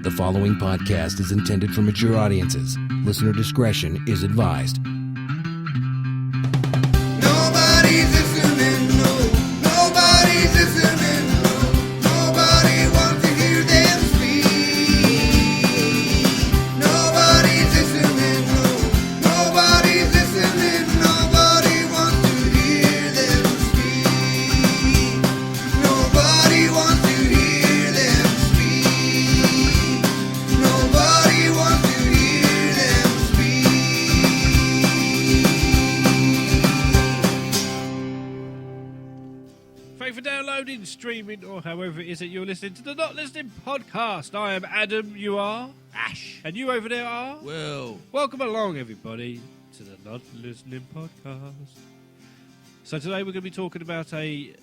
The following podcast is intended for mature audiences. Listener discretion is advised. Nobody's listening, no. Nobody's listening, no. Nobody wants to hear them speak. Nobody's listening, no. Nobody's listening. Nobody wants to hear them speak. Nobody wants to hear them speak. Nobody wants to hear them speak. Thank you for downloading, streaming, or however it is that you're listening to the Not Listening podcast. I am Adam, you are Ash, and you over there are Will. Welcome along, everybody, to the Not Listening podcast. So today we're going to be talking about a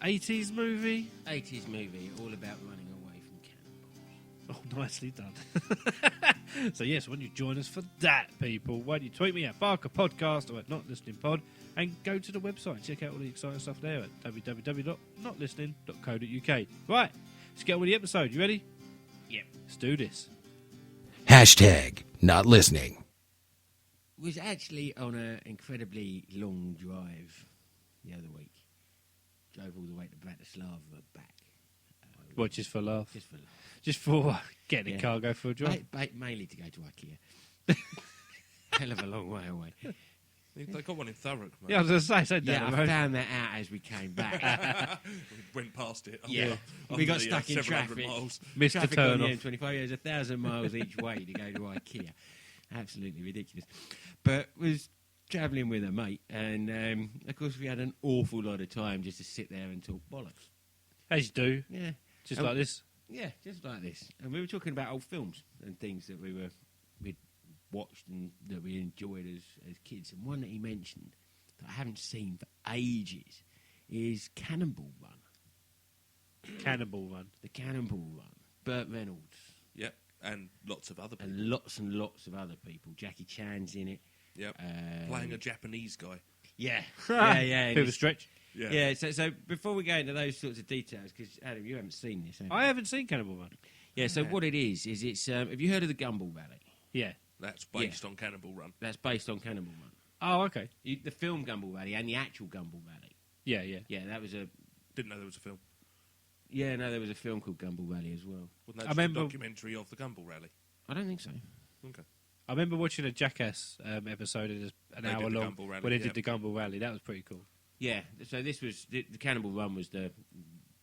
80s movie. 80s movie, all about running away from cannonballs. Oh, nicely done. So yes, why don't you join us for that, people? Why don't you tweet me at Barker Podcast or at Not Listening Pod, and go to the website and check out all the exciting stuff there at www.notlistening.co.uk. Right, let's get on with the episode. You ready? Yep. Let's do this. Hashtag not listening. Was actually on an incredibly long drive the other week. Drove all the way to Bratislava back. What, just for laugh? Just for laugh. Just for getting Yeah. a cargo for a drive? Mainly to go to IKEA. Hell of a long way away. They got one in Thurrock, mate. Yeah, I was going to say, said Yeah, that. I found that out as we came back. We went past it. Yeah. We got stuck in 700 traffic. miles. Missed the Traffic on turn the off. M25, there's 1,000 miles each way to go to IKEA. Absolutely ridiculous. But was travelling with a mate, and of course we had an awful lot of time just to sit there and talk bollocks. As you do, Yeah. just Oh. like this. Yeah, just like this. And we were talking about old films and things that we'd watched and that we enjoyed as kids. And one that he mentioned that I haven't seen for ages is Cannonball Run. Cannonball One. The Cannonball Run. Burt Reynolds. Yep, and lots of other people. And lots of other people. Jackie Chan's in it. Yep, playing a Japanese guy. Yeah. yeah. Bit of a stretch. Yeah, so before we go into those sorts of details, because Adam, you haven't seen this, have you? I haven't seen Cannonball One. Yeah, so what it is it's, have you heard of the Gumball Valley? Yeah. That's based on Cannonball Run. That's based on Cannonball Run. Oh, okay. The film Gumball Valley and the actual Gumball Valley. Yeah, yeah. Yeah, that was a... Didn't know there was a film. Yeah, no, there was a film called Gumball Valley as well. Wasn't that I just remember- a documentary of the Gumball Rally? I don't think so. Okay. I remember watching a Jackass episode, an They hour did the long, Gumball Rally, when they yeah. did the Gumball Rally. That was pretty cool. Yeah, so this was... The Cannonball Run was the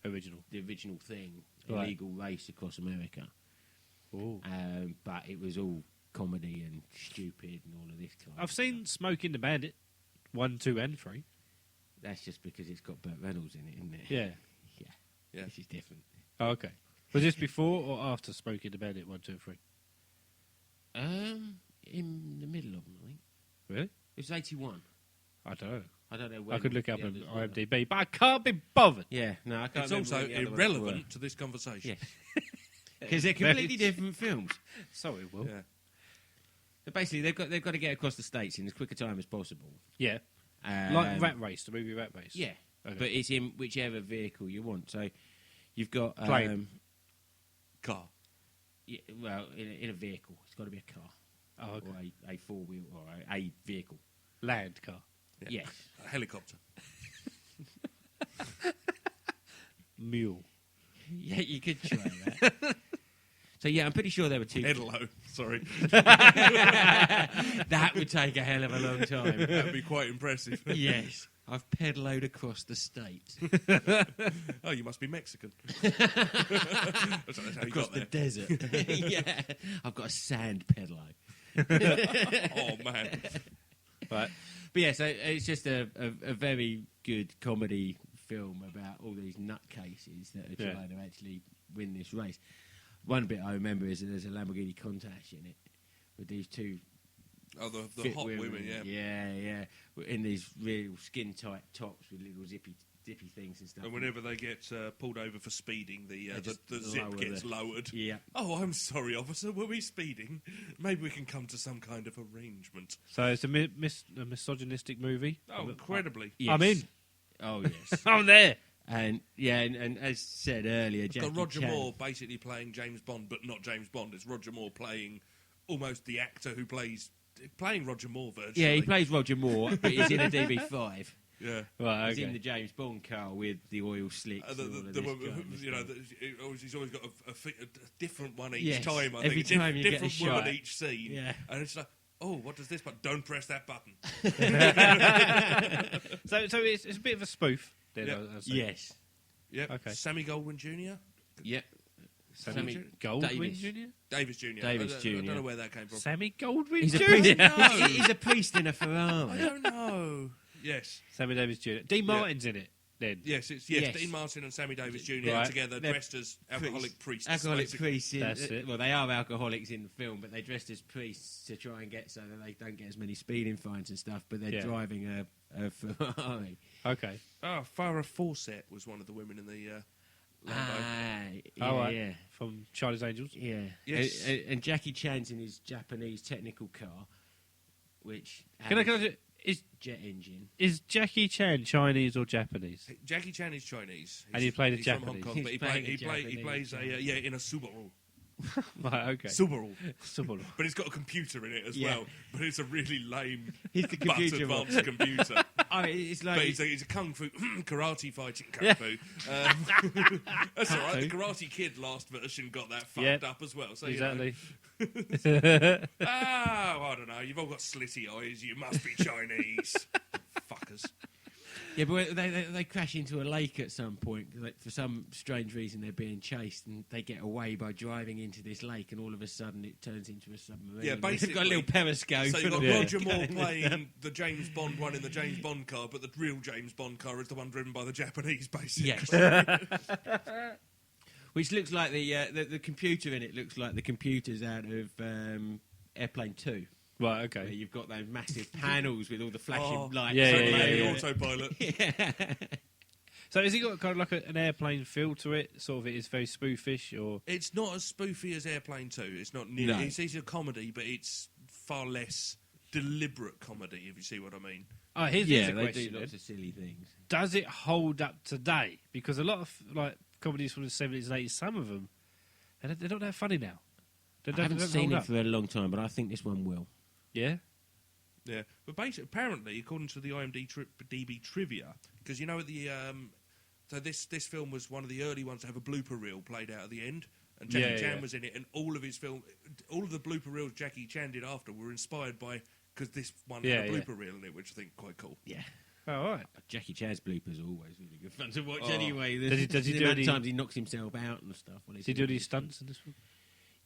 Original. original thing, Right. illegal race across America. Ooh. But it was all comedy and stupid and all of this kind I've of seen Smoking the Bandit 1, 2, and 3. That's just because it's got Burt Reynolds in it, isn't it? Yeah. Yeah. Yeah. This is different. Oh, okay. Was this before or after Smoking the Bandit 1, 2, and 3? In the middle of them, I think. Really? It was 81. I don't know. I don't know when. I could look up the on others were. IMDb, but I can't be bothered. Yeah, no, I can't It's remember also when the other ones irrelevant to this conversation. were. Yeah. Because they're completely different films. So it will. Yeah. But basically, they've got to get across the states in as quick a time as possible. Yeah. Um, Like Rat Race, the movie Rat Race. Yeah, Okay. but it's in whichever vehicle you want. So you've got Plane. Car. yeah, well, in a vehicle, it's got to be a car Oh, okay. or a four wheel or a vehicle. Land car. Yeah. Yes. A helicopter. Mule. Yeah, you could try that. So yeah, I'm pretty sure there were two. Pedalo. Sorry. That would take a hell of a long time. That would be quite impressive. Yes, I've pedaloed across the state, Oh, you must be Mexican. That's how you across got the there. desert. Yeah, I've got a sand pedalo. Oh, man. Right. But yeah, so it's just a very good comedy film about all these nutcases that are Yeah. trying to actually win this race. One bit I remember is that there's a Lamborghini Countach in it with these two Oh, the fit hot women, yeah. Yeah. In these real skin-tight tops with little zippy things and stuff. And whenever they get pulled over for speeding, the just zip lower gets the- lowered. Yeah. Oh, I'm sorry, officer. Were we speeding? Maybe we can come to some kind of arrangement. So it's a misogynistic movie. Oh, incredibly. Yes. I'm in. Oh, yes. I'm there. And and as said earlier, It's Jackie got Roger Chan. Moore basically playing James Bond, but not James Bond. It's Roger Moore playing almost the actor who playing Roger Moore virtually. Yeah, he plays Roger Moore, but he's in a DB5. Yeah. Right, He's okay. in the James Bond car with the oil slicks. And all of this kind of stuff. He's always got a different one each Yes, time. I every think time you get a different woman shot. each scene. Yeah. And it's like, oh, what does this button? Don't press that button. So it's a bit of a spoof. Then, Yeah. I'd say. Yes. Yep. Okay. Sammy Goldwyn Jr. Yep. Sammy Goldwyn Davis. Jr. Davis Jr. Davis I Jr. don't know where that came from. Sammy Goldwyn He's a Jr. priest. He's a priest in a I Ferrari. don't know. Yes. Sammy Davis Jr. Dean Martin's in it. Then Yes, Yes. Dean Martin and Sammy Davis Jr. Right. together, They're dressed as alcoholic priests. Alcoholic basically. priests. That's it. Well, they are alcoholics in the film, but they're dressed as priests to try and get so that they don't get as many speeding fines and stuff. But they're Yeah. driving a Ferrari. okay. Oh, Farrah Fawcett was one of the women in the Lambo. All right. Yeah. From Charlie's Angels. Yeah. Yes. And Jackie Chan's in his Japanese technical car, which Can I has just, jet engine. is Jackie Chan Chinese or Japanese? Jackie Chan is Chinese. And he played a he's from Hong Japanese. Kong, He's but he playing a plays Japanese in a Subaru. Right, okay. Subaru. Subaru. But it's got a computer in it as Yeah. well. But it's a really lame, He's the but computer one. advanced computer. Oh, it's like But he's a kung fu, karate fighting kung fu. That's all right. The Karate Kid last version got that fucked Yeah. up as well. So Exactly. I don't know. You've all got slitty eyes. You must be Chinese. Fuckers. yeah, but they crash into a lake at some point. Like, for some strange reason, they're being chased, and they get away by driving into this lake, and all of a sudden, it turns into a submarine. Yeah, They've got a little periscope. So you've got Yeah. Roger Moore playing the James Bond one in the James Bond car, but the real James Bond car is the one driven by the Japanese, basically. Yes. Which looks like the computer in it looks like the computers out of Airplane 2. Right, Where okay. you've got those massive panels with all the flashing Oh, lights. Yeah, So yeah, maybe yeah. autopilot. Yeah. So has he got kind of like an airplane feel to it? Sort of, it is very spoofish, or It's not as spoofy as Airplane 2. It's not nearly. No. It's a comedy, but it's far less deliberate comedy, if you see what I mean. oh, here's Yeah, a they question: do lots of silly things. does it hold up today? Because a lot of like comedies from the 70s and 80s, some of them, they're not that funny now. They I haven't don't seen hold it up. for a long time, but I think this one will. Yeah. Yeah, but basically, apparently, according to the IMDb trivia, because you know at the so this film was one of the early ones to have a blooper reel played out at the end, and Jackie Yeah, Chan yeah. was in it, and all of the blooper reels Jackie Chan did after were inspired by because this one Yeah, had a yeah. blooper reel in it, which I think quite cool. Yeah. Oh, all right. Jackie Chan's bloopers are always really good fun to watch Oh. anyway. Does he the do amount of any- times he knocks himself out and stuff. Did he do any stunts in this one?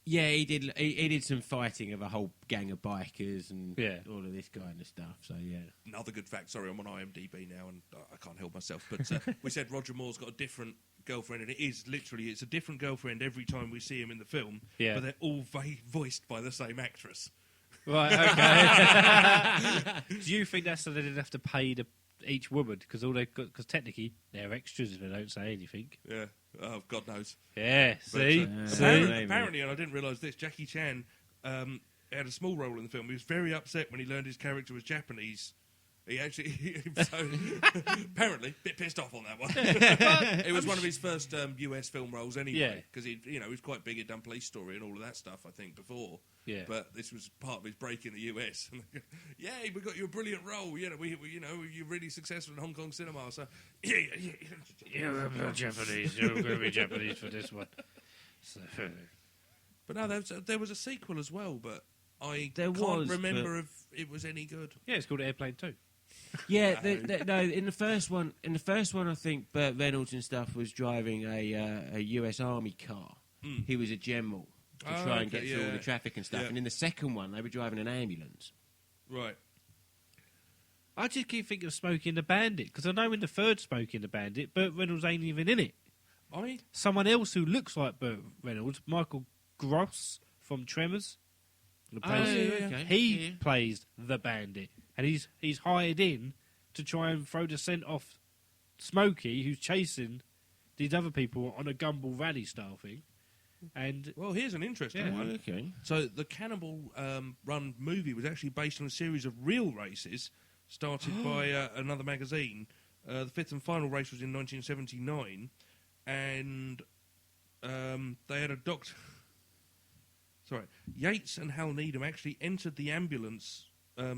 Yeah, he did. He did some fighting of a whole gang of bikers and Yeah. all of this kind of stuff. So yeah, Another good fact. Sorry, I'm on IMDb now, and I can't help myself. But we said Roger Moore's got a different girlfriend, and it is literally it's a different girlfriend every time we see him in the film. Yeah. But they're all voiced by the same actress. Right, okay. Do you think that's so they didn't have to pay each woman because technically they're extras if they don't say anything? Yeah. Oh, God knows. Yeah, But, see, see? apparently, and I didn't realise this, Jackie Chan had a small role in the film. He was very upset when he learned his character was Japanese. He actually, apparently, a bit pissed off on that one. It was one of his first US film roles Yeah. anyway, because he was quite big. He'd done Police Story and all of that stuff, I think, before. Yeah. But this was part of his break in the US. Yay, we got you a brilliant role. You're really successful in Hong Kong cinema. So, yeah. You're Japanese. You're going to be Japanese for this one. So, But no, there was a sequel as well, but I There can't was, remember but- if it was any good. yeah, it's called Airplane 2. yeah. No, in the first one, I think Burt Reynolds and stuff was driving a US Army car. He was a general to Oh, try and okay, get through all yeah. the traffic and stuff. Yeah. And in the second one, they were driving an ambulance. Right. I just keep thinking of Smokey and the Bandit because I know in the third Smokey and the Bandit, Burt Reynolds ain't even in it. Someone else who looks like Burt Reynolds, Michael Gross from Tremors. who plays- okay. He Yeah. plays the Bandit, and he's hired in to try and throw the scent off Smokey, who's chasing these other people on a Gumball rally style thing. And Well, here's an interesting Yeah. one. Okay. So the Cannonball Run movie was actually based on a series of real races started by another magazine The fifth and final race was in 1979, and they had a doctor. Sorry, Yates and Hal Needham actually entered the ambulance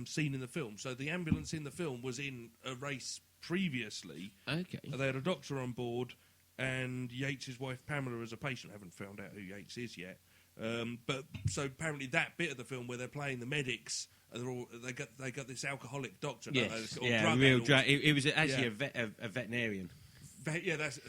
scene in the film. So the ambulance in the film was in a race previously. Okay. They had a doctor on board, and Yates' wife Pamela as a patient. I haven't found out who Yates is yet. But so apparently that bit of the film where they're playing the medics, and they got this alcoholic doctor. Don't Yes. they? Or Yeah. drug Real addict. drug. It was actually Yeah. a veterinarian. Yeah, that's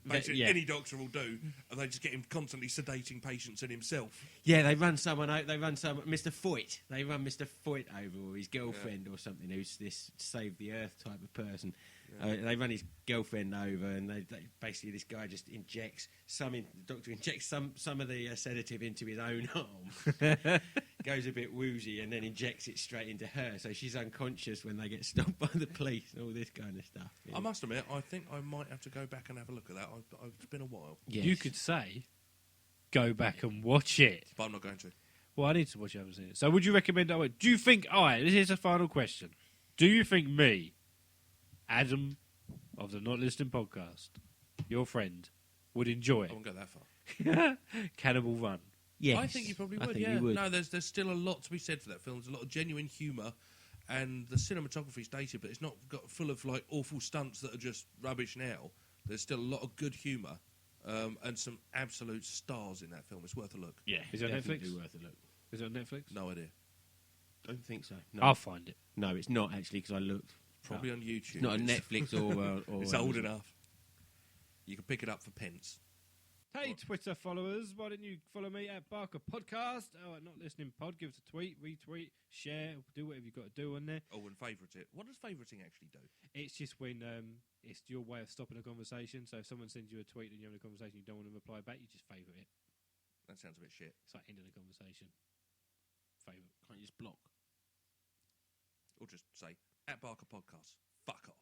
basically yeah. any doctor will do, and they just get him constantly sedating patients and himself. Yeah, they run someone out. They run Mr. Foyt. They run Mr. Foyt over, or his girlfriend, or something. Who's this save the earth type of person? They run his girlfriend over, and they basically this guy just injects the doctor injects some of the sedative into his own arm. Goes a bit woozy, and then injects it straight into her, so she's unconscious when they get stopped by the police and all this kind of stuff. Yeah. I must admit, I think I might have to go back and have a look at that. It's been a while, Yes. You could say, go back and watch it. but I'm not going to. Well, I need to watch it. I haven't seen it. So would you recommend that? Do you think, this is a final question. Do you think me, Adam of the Not Listening podcast, your friend, would enjoy I won't go that far. it? Cannibal Run. Yes. I think you probably I would. think Yeah. you would. No, there's still a lot to be said for that film. There's a lot of genuine humour, and the cinematography's dated, but it's not got full of like awful stunts that are just rubbish now. There's still a lot of good humour, and some absolute stars in that film. It's worth a look. Yeah. Is it on definitely Netflix? worth a look. Is it on Netflix? No idea. Don't think so. No, I'll find it. no, it's not actually because I looked. Probably on YouTube. It's not on Netflix or It's old enough. You can pick it up for pence. Hey, Twitter followers, why don't you follow me at Barker Podcast? At Not Listening Pod. Give us a tweet, retweet, share, do whatever you've got to do on there. Oh, and favourite it. What does favouriting actually do? It's just when it's your way of stopping a conversation. So if someone sends you a tweet and you're having a conversation, you don't want to reply back, you just favourite it. That sounds a bit shit. It's like ending the conversation. Favourite. Can't you just block? Or just say, at Barker Podcast, fuck off.